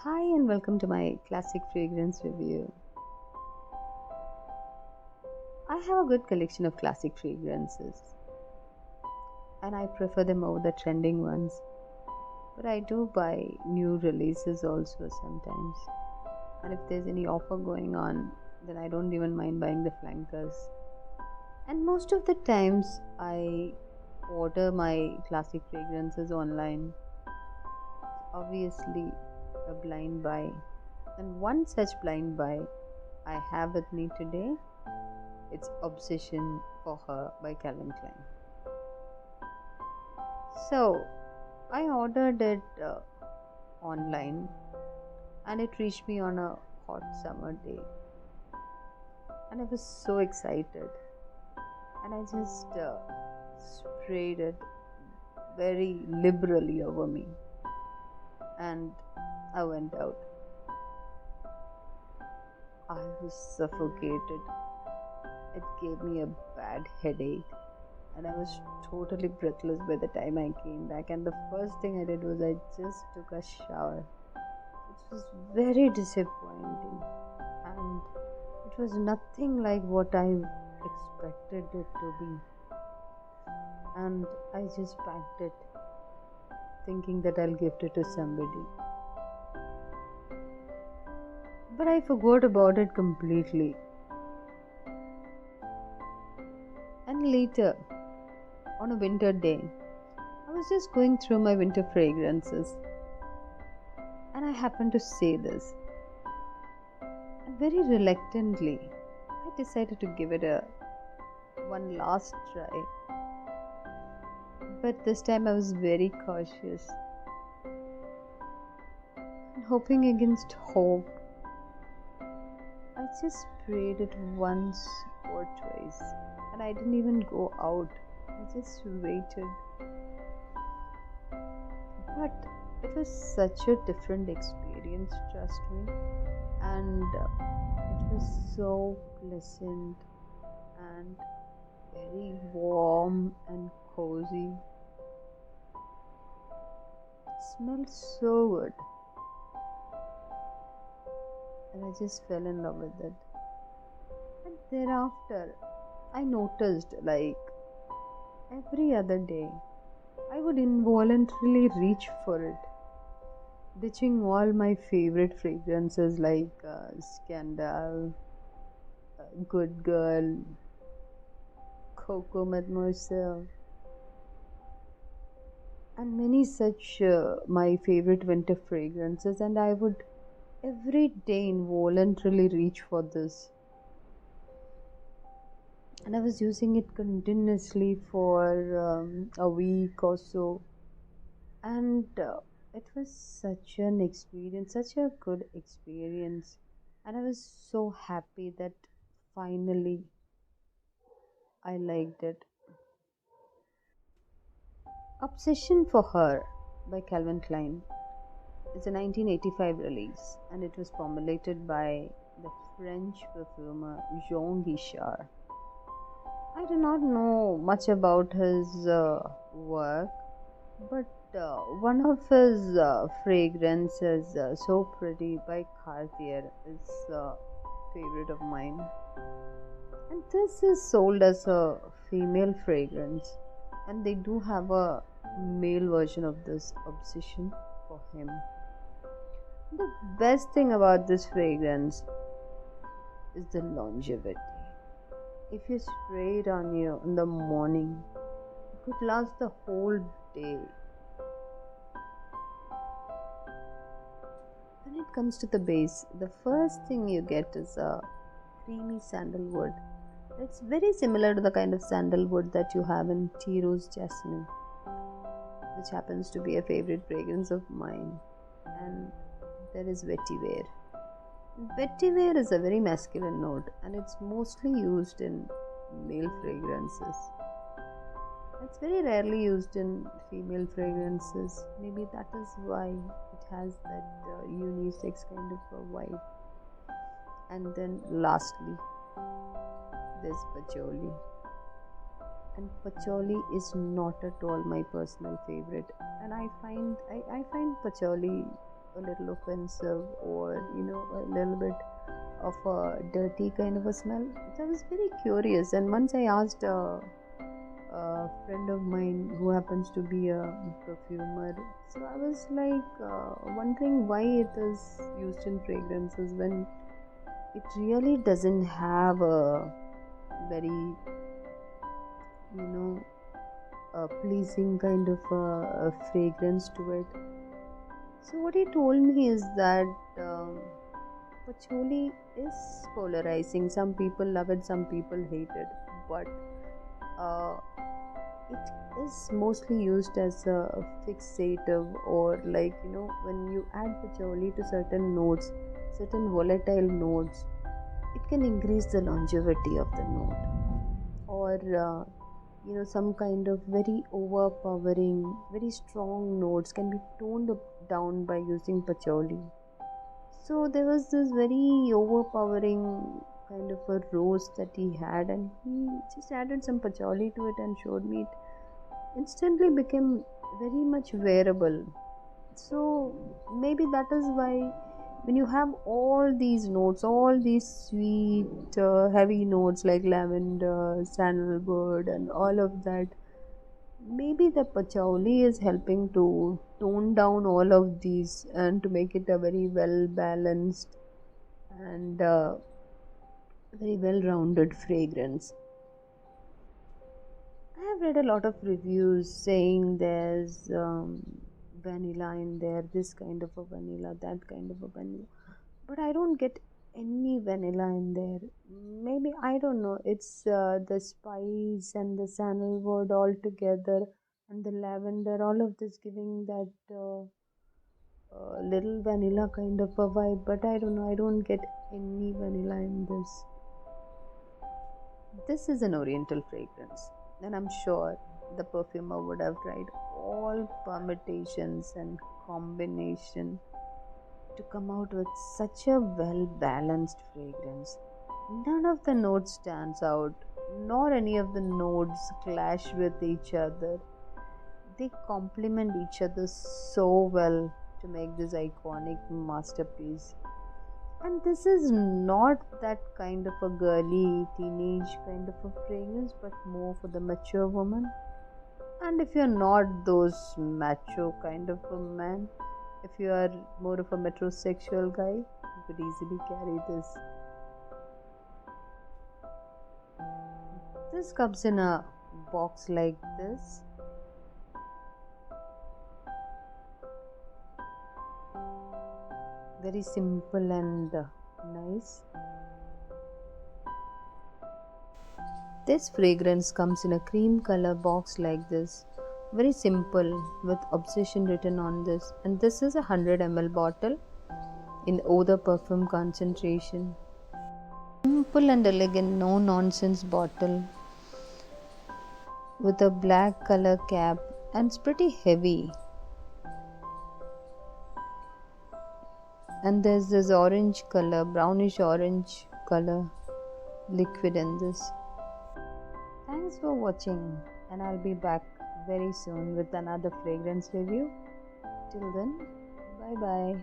Hi and welcome to my classic fragrance review. I have a good collection of classic fragrances and I prefer them over the trending ones. But I do buy new releases also sometimes. And if there's any offer going on, then I don't even mind buying the flankers. And most of the times I order my classic fragrances online. Obviously, a blind buy. And one such blind buy I have with me today. It's Obsession for Her by Calvin Klein. So, I ordered it online and it reached me on a hot summer day. And I was so excited. And I just sprayed it very liberally over me. And I went out. I was suffocated. It gave me a bad headache. And I was totally breathless by the time I came back. And the first thing I did was I just took a shower. It was very disappointing, and it was nothing like what I expected it to be. And I just packed it, thinking that I'll gift it to somebody. But I forgot about it completely. And later, on a winter day, I was just going through my winter fragrances and I happened to say this. And very reluctantly, I decided to give it a one last try. But this time I was very cautious and hoping against hope. I just sprayed it once or twice and I didn't even go out. I just waited. But it was such a different experience, trust me. And it was so pleasant and very warm and cozy. It smelled so good. And I just fell in love with it. And thereafter, I noticed like every other day, I would involuntarily reach for it, ditching all my favorite fragrances like Scandal, Good Girl, Coco Mademoiselle, and many such my favorite winter fragrances, and I would every day involuntarily reach for this. And I was using it continuously for a week or so, and it was such an experience, such a good experience, and I was so happy that finally I liked it. Obsession for Her by Calvin Klein is a 1985 release and it was formulated by the French perfumer Jean Guichard. I do not know much about his work, but one of his fragrances, So Pretty by Cartier, is a favorite of mine. And this is sold as a female fragrance, and they do have a male version of this Obsession for him. The best thing about this fragrance is the longevity. If you spray it on you in the morning, it could last the whole day. When it comes to the base, the first thing you get is a creamy sandalwood. It's very similar to the kind of sandalwood that you have in Tea Rose Jasmine, which happens to be a favorite fragrance of mine. And there is vetiver. Vetiver is a very masculine note and it's mostly used in male fragrances. It's very rarely used in female fragrances. Maybe that is why it has that unisex kind of a vibe. And then lastly, there's patchouli. And patchouli is not at all my personal favorite. And I find patchouli a little offensive, or a little bit of a dirty kind of a smell. So I was very curious, and once I asked a friend of mine who happens to be a perfumer. So I was like wondering why it is used in fragrances when it really doesn't have a very, you know, a pleasing kind of a fragrance to it. So what he told me is that patchouli is polarizing. Some people love it, some people hate it, but uh, it is mostly used as a fixative, or like when you add patchouli to certain notes, certain volatile notes, it can increase the longevity of the note, or some kind of very overpowering, very strong notes can be toned down by using patchouli. So there was this very overpowering kind of a roast that he had, and he just added some patchouli to it and showed me. It instantly became very much wearable. So maybe that is why when you have all these notes, all these sweet heavy notes like lavender, sandalwood and all of that, maybe the patchouli is helping to tone down all of these and to make it a very well balanced and very well rounded fragrance. I have read a lot of reviews saying there's vanilla in there, this kind of a vanilla, that kind of a vanilla, but I don't get any vanilla in there. Maybe I don't know. It's the spice and the sandalwood all together, and the lavender, all of this giving that little vanilla kind of a vibe. But I don't know. I don't get any vanilla in this. This is an oriental fragrance, and I'm sure the perfumer would have tried all permutations and combination to come out with such a well balanced fragrance. None of the notes stands out, nor any of the notes clash with each other. They complement each other so well to make this iconic masterpiece. And this is not that kind of a girly teenage kind of a fragrance, but more for the mature woman. And if you're not those macho kind of a man, if you are more of a metrosexual guy, you could easily carry this. This comes in a box like this. Very simple and nice. This fragrance comes in a cream color box like this. Very simple with obsession written on this. And this is a 100 ml bottle in eau de perfume concentration. Simple and elegant, no nonsense bottle with a black color cap, and it's pretty heavy. And there's this orange color, brownish orange color liquid in this. Thanks for watching, and I'll be back very soon with another fragrance review. Till then, bye bye.